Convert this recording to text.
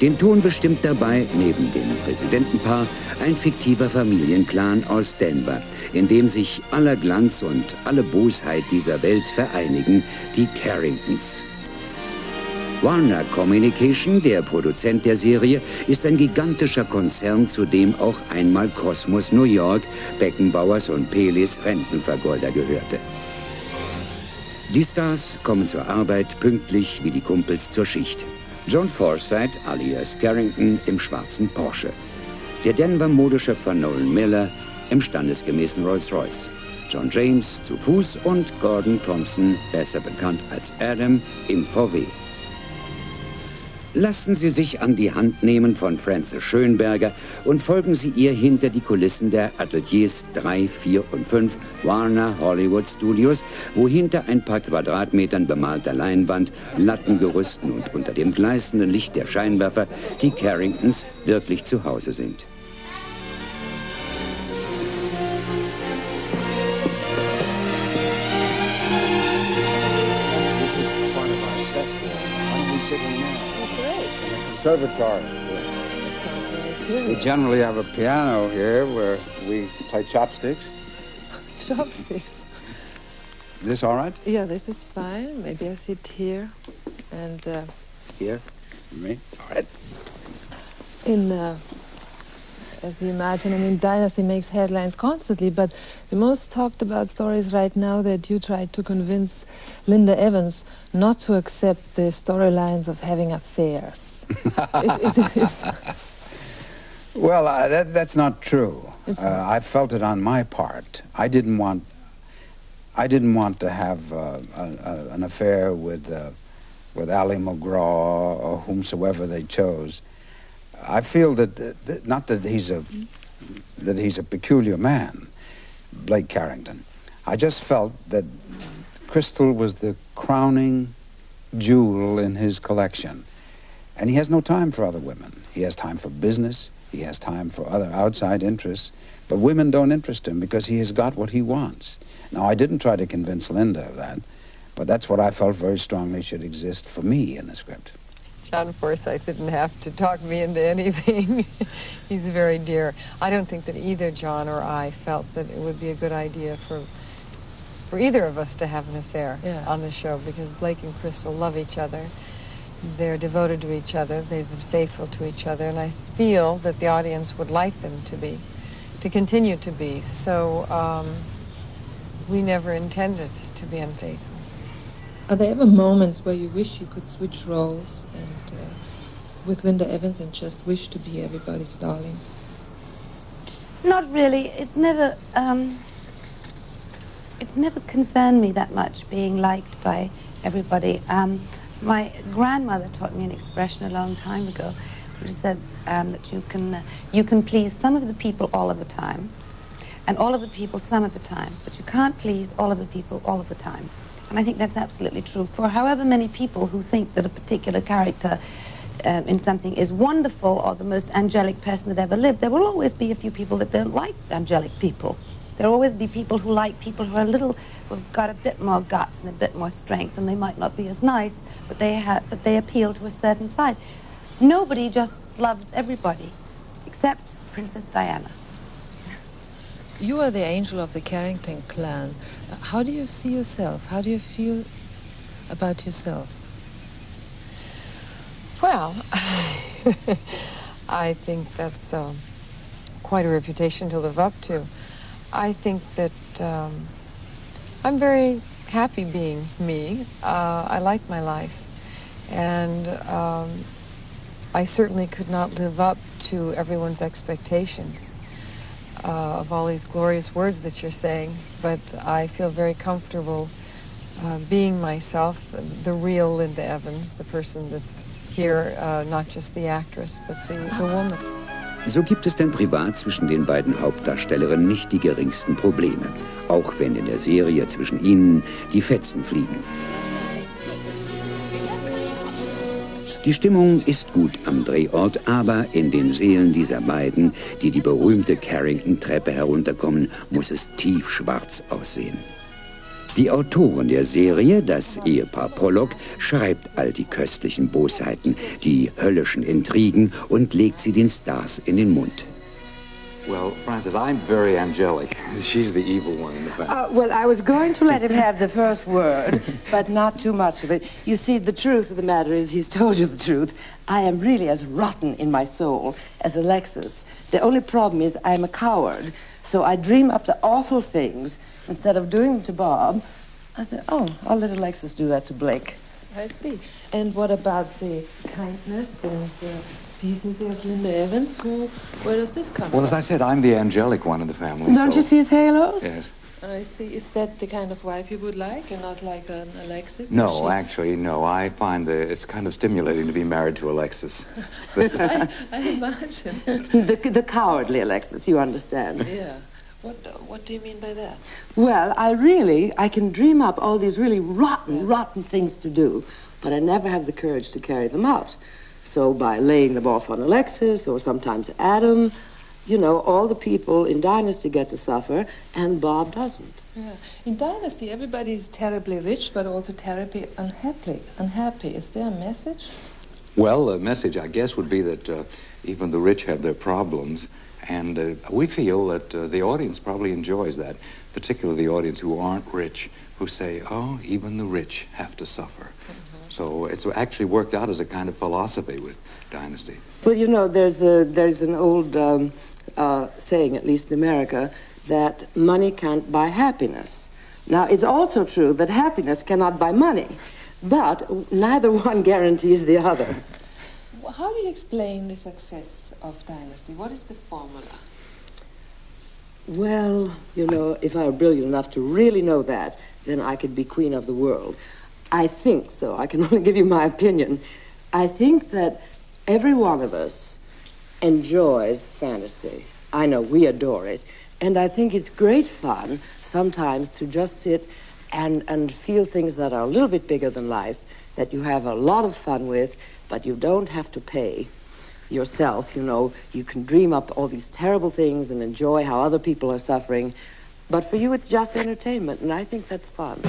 Den Ton bestimmt dabei, neben dem Präsidentenpaar, ein fiktiver Familienclan aus Denver, in dem sich aller Glanz und alle Bosheit dieser Welt vereinigen, die Carringtons. Warner Communication, der Produzent der Serie, ist ein gigantischer Konzern, zu dem auch einmal Kosmos New York, Beckenbauers und Peles Rentenvergolder gehörte. Die Stars kommen zur Arbeit pünktlich wie die Kumpels zur Schicht. Joan Forsythe alias Carrington im schwarzen Porsche. Der Denver-Modeschöpfer Nolan Miller im standesgemäßen Rolls-Royce. John James zu Fuß und Gordon Thompson, besser bekannt als Adam, im VW. Lassen Sie sich an die Hand nehmen von Frances Schönberger und folgen Sie ihr hinter die Kulissen der Ateliers 3, 4 und 5 Warner Hollywood Studios, wo hinter ein paar Quadratmetern bemalter Leinwand, Lattengerüsten und unter dem gleißenden Licht der Scheinwerfer die Carringtons wirklich zu Hause sind. Conservatory. We generally have a piano here where we play chopsticks. Chopsticks. Is this all right? Yeah, this is fine. Maybe I sit here and... Here? Me? All right. As you imagine, I mean, Dynasty makes headlines constantly, but the most talked about story is right now that you tried to convince Linda Evans not to accept the storylines of having affairs. Well, that's not true. I felt it on my part. I didn't want to have an affair with Ali McGraw or whomsoever they chose. I feel that not that he's a peculiar man, Blake Carrington. I just felt that Crystal was the crowning jewel in his collection. And he has no time for other women. He has time for business, he has time for other outside interests, but women don't interest him because he has got what he wants. Now, I didn't try to convince Linda of that, but that's what I felt very strongly should exist for me in the script. John Forsythe didn't have to talk me into anything. He's very dear. I don't think that either John or I felt that it would be a good idea for either of us to have an affair on the show, because Blake and Crystal love each other. They're devoted to each other. They've been faithful to each other, and I feel that the audience would like them to continue to be. So we never intended to be unfaithful. Are there ever moments where you wish you could switch roles and with Linda Evans and just wish to be everybody's darling? Not really. It's never concerned me that much being liked by everybody. My grandmother taught me an expression a long time ago, which said that you can please some of the people all of the time, and all of the people some of the time, but you can't please all of the people all of the time. And I think that's absolutely true. For however many people who think that a particular character in something is wonderful or the most angelic person that ever lived, there will always be a few people that don't like angelic people. There will always be people who like people who are who've got a bit more guts and a bit more strength, and they might not be as nice, but they appeal to a certain side. Nobody just loves everybody, except Princess Diana. You are the angel of the Carrington clan. How do you see yourself? How do you feel about yourself? Well, I think that's quite a reputation to live up to. I think that I'm very happy being me. I like my life. And I certainly could not live up to everyone's expectations of all these glorious words that you're saying, but I feel very comfortable being myself, the real Linda Evans, the person that's here, not just the actress, but the woman. So gibt es denn privat zwischen den beiden Hauptdarstellerinnen nicht die geringsten Probleme, auch wenn in der Serie zwischen ihnen die Fetzen fliegen. Die Stimmung ist gut am Drehort, aber in den Seelen dieser beiden, die die berühmte Carrington-Treppe herunterkommen, muss es tiefschwarz aussehen. Die Autorin der Serie, das Ehepaar Pollock, schreibt all die köstlichen Bosheiten, die höllischen Intrigen und legt sie den Stars in den Mund. Well, Francis, I'm very angelic. She's the evil one in the family. Well, I was going to let him have the first word, but not too much of it. You see, the truth of the matter is, he's told you the truth. I am really as rotten in my soul as Alexis. The only problem is I'm a coward, so I dream up the awful things. Instead of doing them to Bob, I said, oh, I'll let Alexis do that to Blake. I see. And what about the kindness and decency of Linda Evans? Where does this come from? Well, as I said, I'm the angelic one in the family. Don't you see his halo? Yes. I see. Is that the kind of wife you would like, and not like an Alexis? No, actually, no. I find that it's kind of stimulating to be married to Alexis. I imagine. The cowardly Alexis, you understand. Yeah. What do you mean by that? Well, I can dream up all these really rotten things to do, but I never have the courage to carry them out. So by laying them off on Alexis, or sometimes Adam, you know, all the people in Dynasty get to suffer, and Bob doesn't. Yeah. In Dynasty, everybody is terribly rich, but also terribly unhappy. Is there a message? Well, the message, I guess, would be that even the rich have their problems, and we feel that the audience probably enjoys that, particularly the audience who aren't rich, who say, oh, even the rich have to suffer. Mm-hmm. So it's actually worked out as a kind of philosophy with Dynasty. Well, you know, there's an old saying, at least in America, that money can't buy happiness. Now, it's also true that happiness cannot buy money, but neither one guarantees the other. How do you explain the success of Dynasty? What is the formula? Well, you know, if I were brilliant enough to really know that, then I could be queen of the world. I think so. I can only give you my opinion. I think that every one of us enjoys fantasy. I know we adore it. And I think it's great fun sometimes to just sit and feel things that are a little bit bigger than life, that you have a lot of fun with, but you don't have to pay yourself. You know, you can dream up all these terrible things and enjoy how other people are suffering. But for you, it's just entertainment, and I think that's fun.